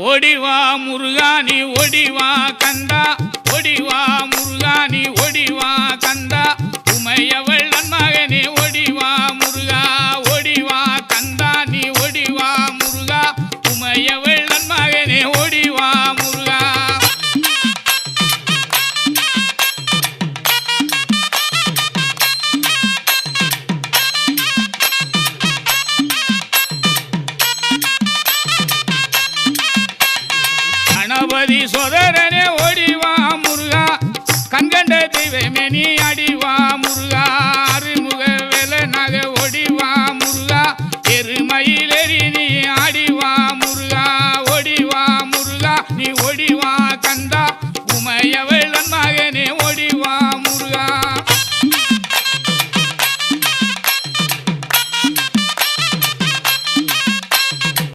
ஓடிவா முருகா நீ ஓடிவா கந்தா, ஓடிவா முருகா நீ ஓடிவா கந்தா, உமையவள் நன்மகனே ஓடிவா முருகா, ஓடிவா கந்தா நீ ஓடிவா முருகா, உமையவள் நன்மகனே ஓடிவா முருகா. கணபதி சோதரனே ஓடிவா முருகா, கண்கண்ட தெய்வமே நீ அடிவா